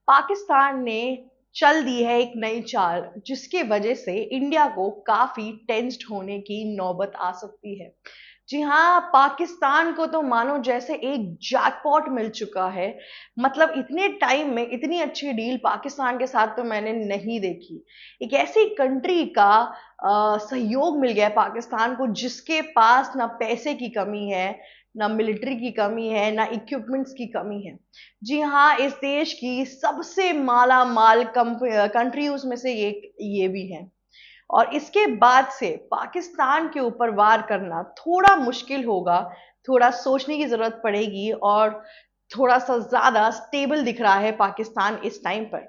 पाकिस्तान ने चल दी है एक नई चाल, जिसके वजह से इंडिया को काफी टेंस्ड होने की नौबत आ सकती है। जी हाँ, पाकिस्तान को तो मानो जैसे एक जैकपॉट मिल चुका है। मतलब इतने टाइम में इतनी अच्छी डील पाकिस्तान के साथ तो मैंने नहीं देखी। एक ऐसी कंट्री का सहयोग मिल गया है पाकिस्तान को, जिसके पास ना पैसे की कमी है, ना मिलिट्री की कमी है, ना इक्विपमेंट्स की कमी है। जी हाँ, इस देश की सबसे माला माल कंट्रीज में से एक ये भी है। और इसके बाद से पाकिस्तान के ऊपर वार करना थोड़ा मुश्किल होगा, थोड़ा सोचने की जरूरत पड़ेगी। और थोड़ा सा ज्यादा स्टेबल दिख रहा है पाकिस्तान इस टाइम पर।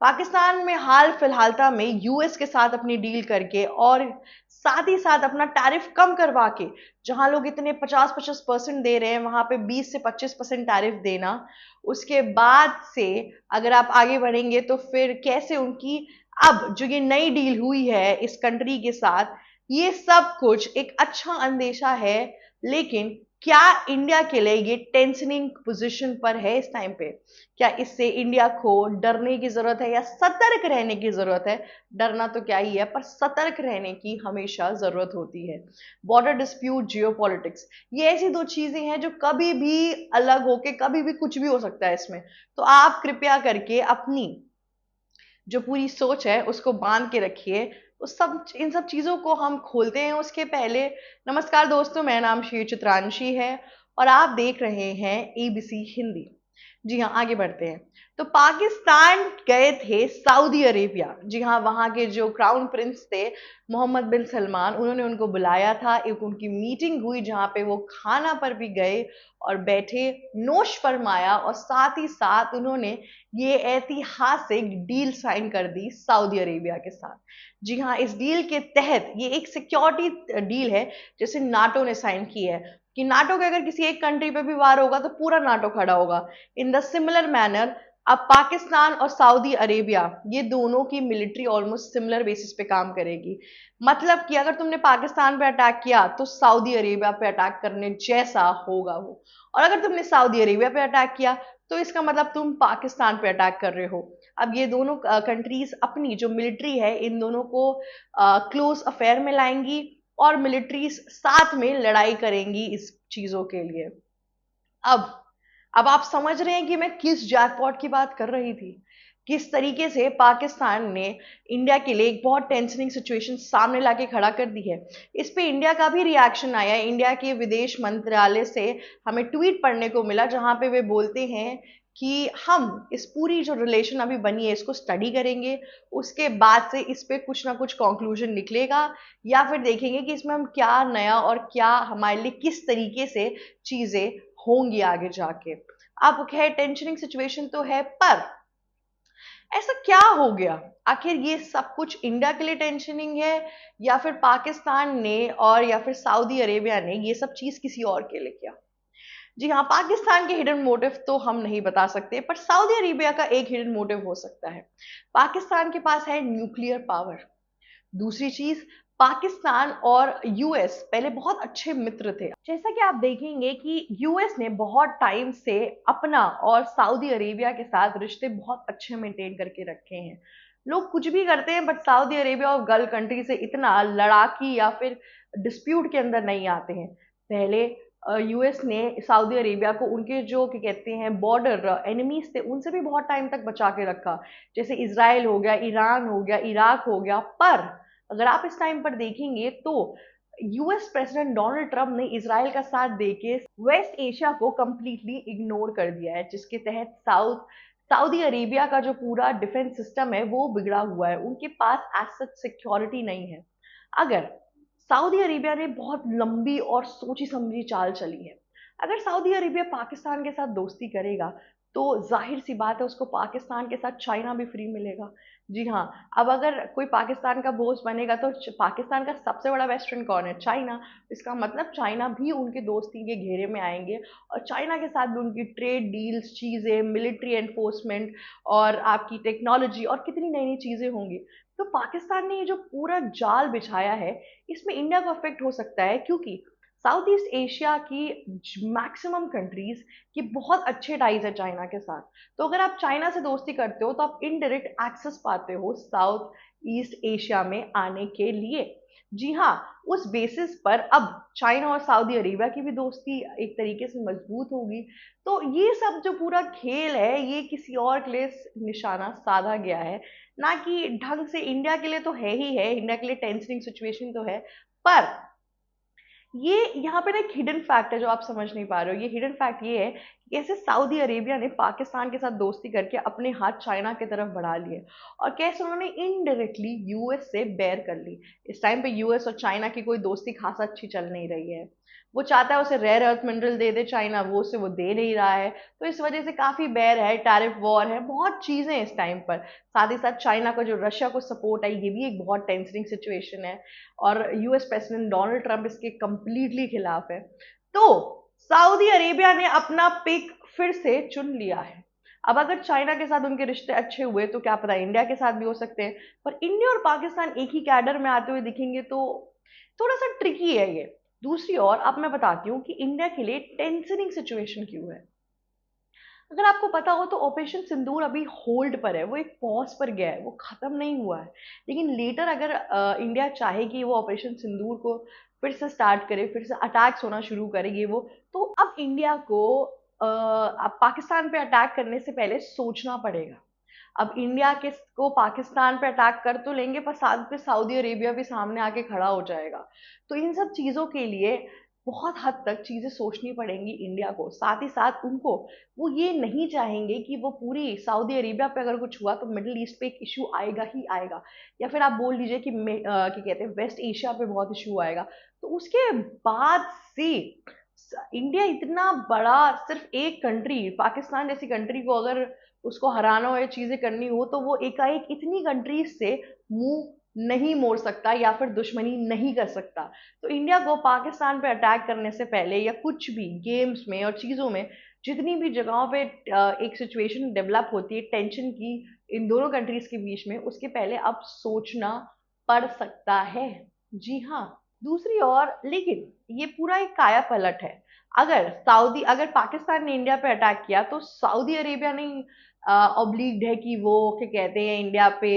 पाकिस्तान में हाल फिलहालता में यूएस के साथ अपनी डील करके और साथ ही साथ अपना टैरिफ कम करवा के, जहां लोग इतने 50-50% दे रहे हैं वहां पे 20 से 25% टैरिफ देना। उसके बाद से अगर आप आगे बढ़ेंगे तो फिर कैसे उनकी अब जो ये नई डील हुई है इस कंट्री के साथ, ये सब कुछ एक अच्छा अंदेशा है। लेकिन क्या इंडिया के लिए ये टेंशनिंग पोजीशन पर है इस टाइम पे? क्या इससे इंडिया को डरने की जरूरत है या सतर्क रहने की जरूरत है? डरना तो क्या ही है, पर सतर्क रहने की हमेशा जरूरत होती है। बॉर्डर डिस्प्यूट, जियोपॉलिटिक्स, ये ऐसी दो चीजें हैं जो कभी भी अलग होके कभी भी कुछ भी हो सकता है इसमें। तो आप कृपया करके अपनी जो पूरी सोच है उसको बांध के रखिए। उस सब इन सब चीजों को हम खोलते हैं उसके पहले। नमस्कार दोस्तों, मेरा नाम श्री चित्रांशी है और आप देख रहे हैं एबीसी हिंदी। जी हाँ, आगे बढ़ते हैं। तो पाकिस्तान गए थे सऊदी अरेबिया। जी हाँ, वहां के जो क्राउन प्रिंस थे मोहम्मद बिन सलमान, उन्होंने उनको बुलाया था। एक उनकी मीटिंग हुई जहां पे वो खाना पर भी गए और बैठे, नोश फरमाया और साथ ही साथ उन्होंने ये ऐतिहासिक डील साइन कर दी सऊदी अरेबिया के साथ। जी हाँ, इस डील के तहत ये एक सिक्योरिटी डील है जैसे नाटो ने साइन की है कि नाटो के अगर किसी एक कंट्री पे भी वार होगा तो पूरा नाटो खड़ा होगा। इन द सिमिलर मैनर अब पाकिस्तान और सऊदी अरेबिया, ये दोनों की मिलिट्री ऑलमोस्ट सिमिलर बेसिस पे काम करेगी। मतलब कि अगर तुमने पाकिस्तान पे अटैक किया तो सऊदी अरेबिया पे अटैक करने जैसा होगा वो। और अगर तुमने सऊदी अरेबिया पे अटैक किया तो इसका मतलब तुम पाकिस्तान पे अटैक कर रहे हो। अब ये दोनों कंट्रीज अपनी जो मिलिट्री है इन दोनों को क्लोज अफेयर में लाएंगी और मिलिट्रीज साथ में लड़ाई करेंगी इस चीजों के लिए। अब अब आप समझ रहे हैं कि मैं किस जैकपॉट की बात कर रही थी। किस तरीके से पाकिस्तान ने इंडिया के लिए एक बहुत टेंशनिंग सिचुएशन सामने लाके खड़ा कर दी है। इस पे इंडिया का भी रिएक्शन आया है। इंडिया के विदेश मंत्रालय से हमें ट्वीट पढ़ने को मिला जहां पे वे बोलते हैं कि हम इस पूरी जो रिलेशन अभी बनी है इसको स्टडी करेंगे। उसके बाद से इस पे कुछ ना कुछ कंक्लूजन निकलेगा, या फिर देखेंगे कि इसमें हम क्या नया और क्या हमारे लिए किस तरीके से चीजें होंगी आगे जाके। अब खैर टेंशनिंग सिचुएशन तो है, पर ऐसा क्या हो गया? आखिर ये सब कुछ इंडिया के लिए टेंशनिंग है या फिर पाकिस्तान ने और या फिर सऊदी अरेबिया ने ये सब चीज किसी और के लिए किया? जी हाँ, पाकिस्तान के हिडन मोटिव तो हम नहीं बता सकते, पर सऊदी अरेबिया का एक हिडन मोटिव हो सकता है। पाकिस्तान के पास है न्यूक्लियर पावर। दूसरी चीज, पाकिस्तान और यूएस पहले बहुत अच्छे मित्र थे। जैसा कि आप देखेंगे कि यूएस ने बहुत टाइम से अपना और सऊदी अरेबिया के साथ रिश्ते बहुत अच्छे मेंटेन करके रखे हैं। लोग कुछ भी करते हैं बट सऊदी अरेबिया और गल्फ कंट्री से इतना लड़ाकी या फिर डिस्प्यूट के अंदर नहीं आते हैं। पहले यूएस ने सऊदी अरेबिया को उनके जो क्या कहते हैं बॉर्डर एनिमीज थे उनसे भी बहुत टाइम तक बचा के रखा। जैसे इसराइल हो गया, ईरान हो गया, इराक हो गया। पर अगर आप इस टाइम पर देखेंगे तो यूएस प्रेसिडेंट डोनाल्ड ट्रंप ने इसराइल का साथ देके वेस्ट एशिया को कंप्लीटली इग्नोर कर दिया है, जिसके तहत सऊदी अरेबिया का जो पूरा डिफेंस सिस्टम है वो बिगड़ा हुआ है। उनके पास एज सच सिक्योरिटी नहीं है। अगर सऊदी अरेबिया ने बहुत लंबी और सोची समझी चाल चली है। अगर सऊदी अरेबिया पाकिस्तान के साथ दोस्ती करेगा तो जाहिर सी बात है उसको पाकिस्तान के साथ चाइना भी फ्री मिलेगा। जी हाँ, अब अगर कोई पाकिस्तान का बोस बनेगा तो पाकिस्तान का सबसे बड़ा वेस्टर्न कौन है? चाइना। इसका मतलब चाइना भी उनके दोस्ती के घेरे में आएंगे और चाइना के साथ भी उनकी ट्रेड डील्स, चीजें, मिलिट्री एनफोर्समेंट और आपकी टेक्नोलॉजी और कितनी नई नई चीजें होंगी। तो पाकिस्तान ने ये जो पूरा जाल बिछाया है इसमें इंडिया को अफेक्ट हो सकता है, क्योंकि साउथ ईस्ट एशिया की मैक्सिमम कंट्रीज के बहुत अच्छे टाइज है चाइना के साथ। तो अगर आप चाइना से दोस्ती करते हो तो आप इनडायरेक्ट एक्सेस पाते हो साउथ ईस्ट एशिया में आने के लिए। जी हाँ, उस बेसिस पर अब चाइना और सऊदी अरेबिया की भी दोस्ती एक तरीके से मजबूत होगी। तो ये सब जो पूरा खेल है ये किसी और के लिए निशाना साधा गया है, ना कि ढंग से। इंडिया के लिए तो है ही है, इंडिया के लिए टेंशनिंग सिचुएशन तो है, पर ये यहाँ पे ना एक हिडन फैक्ट है जो आप समझ नहीं पा रहे हो। ये हिडन फैक्ट ये है कि कैसे सऊदी अरेबिया ने पाकिस्तान के साथ दोस्ती करके अपने हाथ चाइना की तरफ बढ़ा लिए, और कैसे उन्होंने इनडायरेक्टली यूएस से बैर कर ली। इस टाइम पे यूएस और चाइना की कोई दोस्ती खासा अच्छी चल नहीं रही है। वो चाहता है उसे रेयर अर्थ मिनरल दे दे चाइना, वो उसे वो दे नहीं रहा है। तो इस वजह से काफी बैर है, टैरिफ वॉर है, बहुत चीजें हैं इस टाइम पर। साथ ही साथ चाइना का जो रशिया को सपोर्ट है ये भी एक बहुत टेंसनिंग सिचुएशन है, और यूएस प्रेसिडेंट डोनाल्ड ट्रंप इसके कंप्लीटली खिलाफ है। तो सऊदी अरेबिया ने अपना पिक फिर से चुन लिया है। अब अगर चाइना के साथ उनके रिश्ते अच्छे हुए तो क्या पता इंडिया के साथ भी हो सकते हैं, पर इंडिया और पाकिस्तान एक ही कैडर में आते हुए दिखेंगे तो थोड़ा सा ट्रिकी है ये। दूसरी ओर अब मैं बताती हूँ कि इंडिया के लिए टेंसनिंग सिचुएशन क्यों है। अगर आपको पता हो तो ऑपरेशन सिंदूर अभी होल्ड पर है, वो एक पॉज पर गया है, वो खत्म नहीं हुआ है। लेकिन लेटर अगर इंडिया चाहे कि वो ऑपरेशन सिंदूर को फिर से स्टार्ट करे, फिर से अटैक्स होना शुरू करेगी वो, तो अब इंडिया को अब पाकिस्तान पे अटैक करने से पहले सोचना पड़ेगा। अब इंडिया के को पाकिस्तान पे अटैक कर तो लेंगे, पर साथ में सऊदी अरेबिया भी सामने आके खड़ा हो जाएगा। तो इन सब चीजों के लिए बहुत हद तक चीजें सोचनी पड़ेंगी इंडिया को। साथ ही साथ उनको, वो ये नहीं चाहेंगे कि वो पूरी सऊदी अरेबिया पे अगर कुछ हुआ तो मिडिल ईस्ट पे एक इशू आएगा ही आएगा, या फिर आप बोल दीजिए कि क्या कहते हैं, वेस्ट एशिया पे बहुत इशू आएगा। तो उसके बाद से इंडिया इतना बड़ा, सिर्फ एक कंट्री पाकिस्तान जैसी कंट्री को अगर उसको हराना हो या चीजें करनी हो तो वो एकाएक इतनी कंट्रीज से मुंह नहीं मोड़ सकता या फिर दुश्मनी नहीं कर सकता। तो इंडिया को पाकिस्तान पे अटैक करने से पहले या कुछ भी गेम्स में और चीजों में, जितनी भी जगहों पे एक सिचुएशन डेवलप होती है टेंशन की इन दोनों कंट्रीज के बीच में, उसके पहले अब सोचना पड़ सकता है। जी हाँ। दूसरी ओर लेकिन ये पूरा एक काया पलट है। अगर पाकिस्तान ने इंडिया पे अटैक किया तो सऊदी अरेबिया ने ऑब्लिग्ड है कि वो क्या कहते हैं इंडिया पे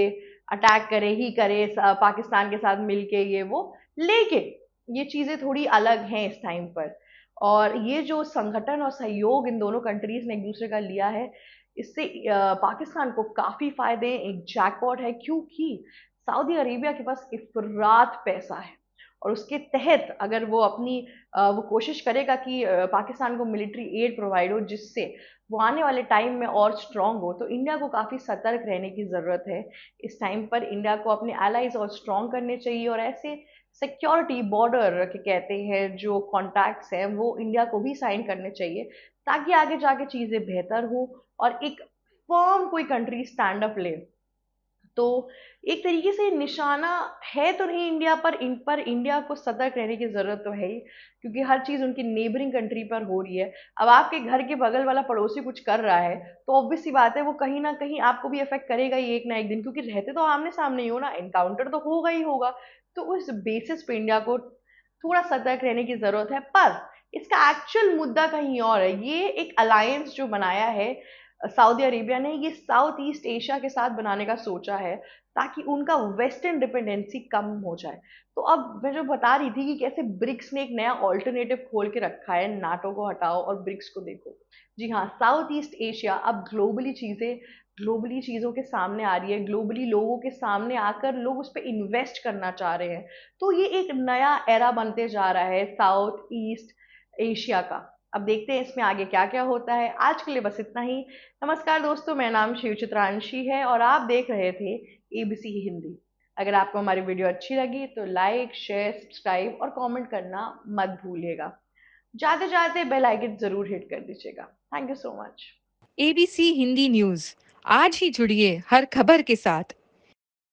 अटैक करे ही करे, पाकिस्तान के साथ मिलके ये वो। लेकिन ये चीजें थोड़ी अलग हैं इस टाइम पर, और ये जो संगठन और सहयोग इन दोनों कंट्रीज ने एक दूसरे का लिया है, इससे पाकिस्तान को काफी फायदे हैं, एक जैकपॉट है, क्योंकि सऊदी अरेबिया के पास इफरात पैसा है। और उसके तहत अगर वो अपनी वो कोशिश करेगा कि पाकिस्तान को मिलिट्री एड प्रोवाइड हो, जिससे वो आने वाले टाइम में और स्ट्रांग हो, तो इंडिया को काफ़ी सतर्क रहने की ज़रूरत है। इस टाइम पर इंडिया को अपने एलाइज और स्ट्रांग करने चाहिए, और ऐसे सिक्योरिटी बॉर्डर के कहते हैं जो कॉन्टैक्ट्स हैं वो इंडिया को भी साइन करने चाहिए, ताकि आगे जाके चीज़ें बेहतर हो और एक फर्म कोई कंट्री स्टैंड अप ले। तो एक तरीके से निशाना है तो नहीं इंडिया पर इंडिया को सतर्क रहने की जरूरत तो है ही, क्योंकि हर चीज उनकी नेबरिंग कंट्री पर हो रही है। अब आपके घर के बगल वाला पड़ोसी कुछ कर रहा है तो ऑब्वियस सी बात है वो कहीं ना कहीं आपको भी अफेक्ट करेगा ही एक ना एक दिन, क्योंकि रहते तो आमने सामने ही हो ना, एनकाउंटर तो होगा ही होगा। तो उस बेसिस पे इंडिया को थोड़ा सतर्क रहने की जरूरत है। पर इसका एक्चुअल मुद्दा कहीं और है। ये एक अलायंस जो बनाया है सऊदी अरेबिया ने, ये साउथ ईस्ट एशिया के साथ बनाने का सोचा है, ताकि उनका वेस्टर्न डिपेंडेंसी कम हो जाए। तो अब मैं जो बता रही थी कि कैसे ब्रिक्स ने एक नया ऑल्टरनेटिव खोल के रखा है, नाटो को हटाओ और ब्रिक्स को देखो। जी हाँ, साउथ ईस्ट एशिया अब ग्लोबली चीजों के सामने आ रही है, ग्लोबली लोगों के सामने आकर लोग उस पर इन्वेस्ट करना चाह रहे हैं। तो ये एक नया एरा बनते जा रहा है साउथ ईस्ट एशिया का। अब देखते हैं इसमें आगे क्या क्या होता है। आज के लिए बस इतना ही। नमस्कार दोस्तों, मेरा नाम शिव चित्रांशी है और आप देख रहे थे एबीसी हिंदी। अगर आपको हमारी वीडियो अच्छी लगी तो लाइक, शेयर, सब्सक्राइब और कमेंट करना मत भूलिएगा। जाते जाते बेल आइकन जरूर हिट कर दीजिएगा। Thank you so much. ABC Hindi news, आज ही जुड़िए हर खबर के साथ